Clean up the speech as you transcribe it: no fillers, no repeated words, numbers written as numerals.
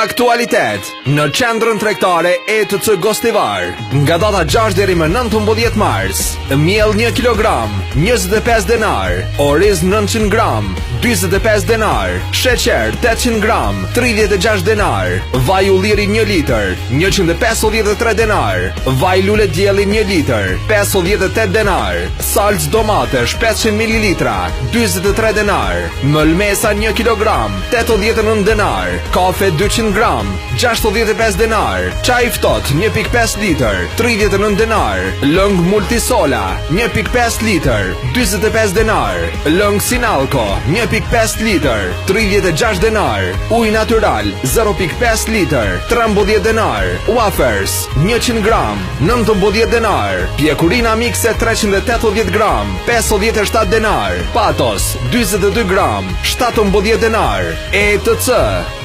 Aktualitet në qendrën tregtare ETC Gostivar. Nga data 6 deri më 19 mars, miell 1 kg, 25 denar, oriz 900 gram, 45 denar, sheqer 800 gram, 36 denar, vaj ulliri 1 litër, 153 denar, vaj lule dielli 1 litër, 58 denar, salc domatesh 500 ml, 43 denar, mëlmesa 1 kg, 89 denar, kafe 200 gram, 65 denar, çaj ftohtë 1.5 litër, 39 denar, lëng multisola 1.5 litër, 45 denar, lëng Sinalco 1.5 litër, 36 denar, ujë natyral 0.5 litër, 13 denar, wafers 100 gram, 19 denar, pjekurina mikse 380 gram, 57 denar, patos 22 gram, 17 denar, ETC